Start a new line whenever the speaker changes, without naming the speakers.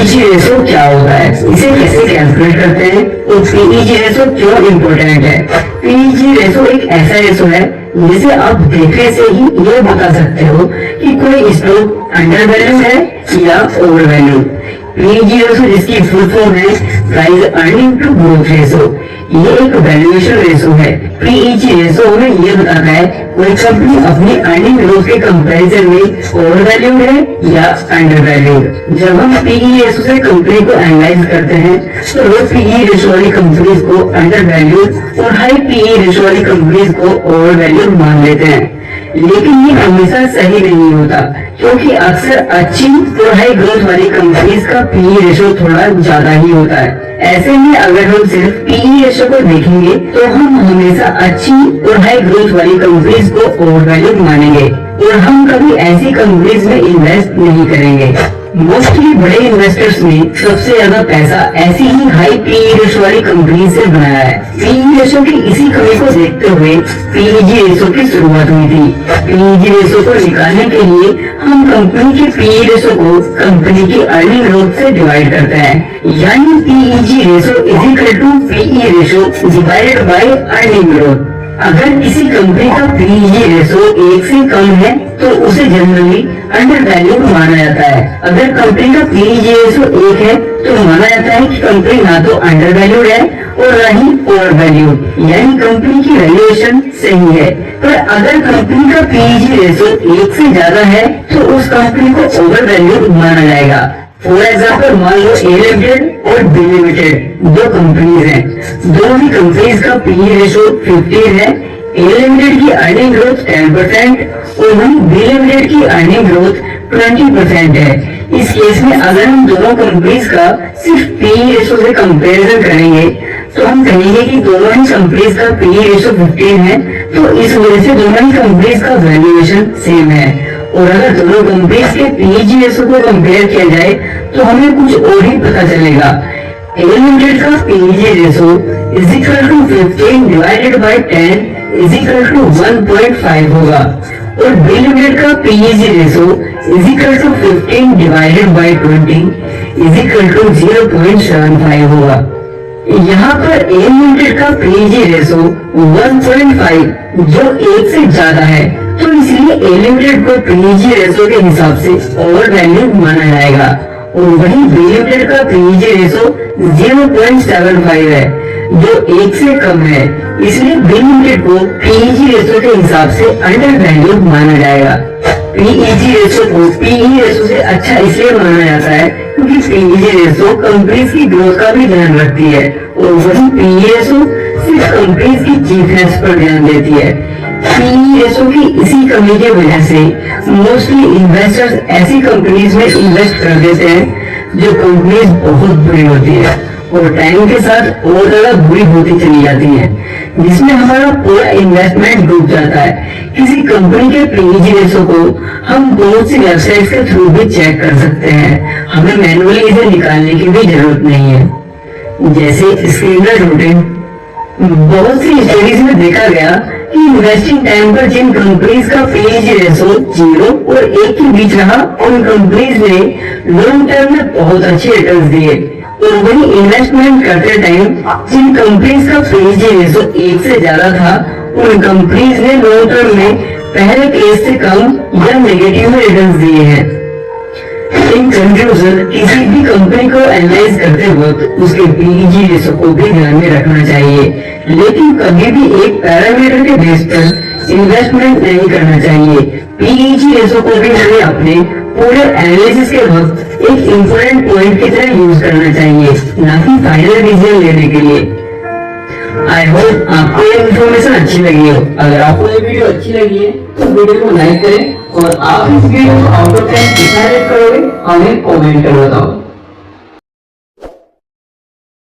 PEG ratio क्या होता है, इसे कैसे कैलकुलेट करते हैं और पीईजी रेशो क्यों इम्पोर्टेंट है। पीईजी रेशो एक ऐसा रेशो है जिसे आप देखने से ही ये बता सकते हो कि कोई स्टॉक अंडर वैल्यू है या ओवर वैल्यू। पीईजी रेशो जिसकी फुल फॉर्म है price earning to growth ratio, ये एक वैल्यूएशन रेशो है। पीईजी रेशो हमें ये बताता है कोई कंपनी अपनी अर्निंग ग्रोथ के कंपैरिजन में ओवर वैल्यूड है या अंडर वैल्यूड। जब हम पीई रेशो से कंपनी को एनालाइज करते हैं तो लो पीई रेशो वाली कंपनीज को अंडर वैल्यूड और हाई पीई रेशो वाली कंपनीज को ओवर वैल्यूड मान लेते हैं। लेकिन ये हमेशा सही नहीं होता, क्योंकि अक्सर अच्छी और हाई ग्रोथ वाली कंपनीज का पीई रेशो थोड़ा ज्यादा ही होता है। ऐसे में अगर हम सिर्फ पीई रेशो को देखेंगे तो हम हमेशा अच्छी और हाई ग्रोथ वाली कंपनीज को ओवर वैल्यूड मानेंगे और हम कभी ऐसी कंपनीज में इन्वेस्ट नहीं करेंगे। मोस्टली बड़े इन्वेस्टर्स ने सबसे ज्यादा पैसा ऐसी ही हाई पीई रेशो वाली कंपनी से बनाया है। पीई रेशो की इसी कमी को देखते हुए पीईजी रेशो की शुरुआत हुई थी। पीईजी रेशो को निकालने के लिए हम कंपनी के पीई रेशो को कंपनी की अर्निंग ग्रोथ से डिवाइड करते हैं, यानी PEG ratio is equal to PE ratio divided by earning growth. अगर किसी कंपनी का पीईजी रेशो 1 से कम है तो उसे जनरली अंडर वैल्यू माना जाता है। अगर कंपनी का पीईजी रेशो 1 है तो माना जाता है कि कंपनी ना तो अंडर वैल्यूड है और ना ही ओवर वैल्यूड, यानी कंपनी की वैल्यूएशन सही है। पर अगर कंपनी का पीईजी रेशो 1 से ज्यादा है तो उस कंपनी को ओवर वैल्यूड माना जाएगा। फॉर एग्जाम्पल मान लो ए लिमिटेड और बी लिमिटेड दो कंपनीज हैं। दोनों ही कंपनीज का पीई रेशो 15 है। ए लिमिटेड की अर्निंग ग्रोथ 10% और वहीं बी लिमिटेड की अर्निंग ग्रोथ 20% है। इस केस में अगर हम दोनों कंपनीज का सिर्फ पीई रेशो से कंपैरिजन करेंगे तो हम कहेंगे कि दोनों ही कंपनीज का पीई रेशो 15 है, तो इस वजह से दोनों ही कंपनीज का वैल्यूएशन सेम है। और अगर दोनों कंपनीज के पीईजी रेशो को कंपेयर किया जाए तो हमें कुछ और ही पता चलेगा। ए लिमिटेड का PEG ratio is equal to 15 divided by 10 is equal to 1.5 होगा और बी लिमिटेड का PEG ratio is equal to 15 divided by 20 is equal to 0.75 होगा। यहाँ पर ए लिमिटेड का पीईजी रेशो 1.5 जो 1 से ज्यादा है, तो इसलिए ए लिमिटेड को पीईजी रेशो के हिसाब से ओवर वैल्यू माना जाएगा और वहीं बी लिमिटेड का पीईजी रेशो 0.75 है जो 1 से कम है, इसलिए बी लिमिटेड को पीईजी रेशो के हिसाब से अंडर वैल्यू माना जाएगा। पीईजी रेशो को पीई रेशो से अच्छा इसलिए माना जाता है क्योंकि पीईजी रेशो कंपनीज की ग्रोथ का भी ध्यान रखती है और वहीं पीई रेशो सिर्फ कंपनीज की चीफनेस पर ध्यान देती है। पीई रेशो की इसी कमी की वजह से मोस्टली इन्वेस्टर्स ऐसी कंपनीज में इन्वेस्ट कर देते हैं जो कंपनीज बहुत बुरी होती है और टाइम के साथ और ज्यादा बुरी होती चली जाती है, जिसमें हमारा पूरा इन्वेस्टमेंट डूब जाता है। किसी कंपनी के पीईजी रेशो को हम बहुत सी वेबसाइट्स के थ्रू भी चेक कर सकते हैं, हमें मैनुअली इसे निकालने की भी जरूरत नहीं है। जैसे स्क्रीनर रूटिंग, बहुत सी स्टडीज में देखा गया कि इन्वेस्टिंग टाइम पर जिन कंपनीज का पीईजी रेशो 0 और 1 के बीच रहा उन कंपनीज ने लॉन्ग टर्म में बहुत अच्छे रिटर्न्स दिए और वही इन्वेस्टमेंट करते टाइम जिन कंपनीज का पीईजी रेशो 1 से ज्यादा था उन कंपनीज ने लॉन्ग टर्म में पहले केस से कम या नेगेटिव रिटर्न्स दिए हैं। इन कंक्लूजन, किसी भी कंपनी को एनालाइज करते वक्त उसके पीईजी रेशो को भी ध्यान में रखना चाहिए, लेकिन कभी भी एक पैरामीटर के बेस पर इन्वेस्टमेंट नहीं करना चाहिए। पीईजी रेशो को भी हमें अपने पूरे एनालिसिस के वक्त एक इम्पोर्टेंट पॉइंट की तरह यूज करना चाहिए, ना कि फाइनल डिसीजन लेने के लिए। आई होप आपको ये इन्फॉर्मेशन अच्छी लगी हो। अगर आपको ये वीडियो अच्छी लगी है तो वीडियो को लाइक करें और आप इस वीडियो को आउट ऑफ 10 कितना रेट करोगे हमें कमेंट कर बताओ।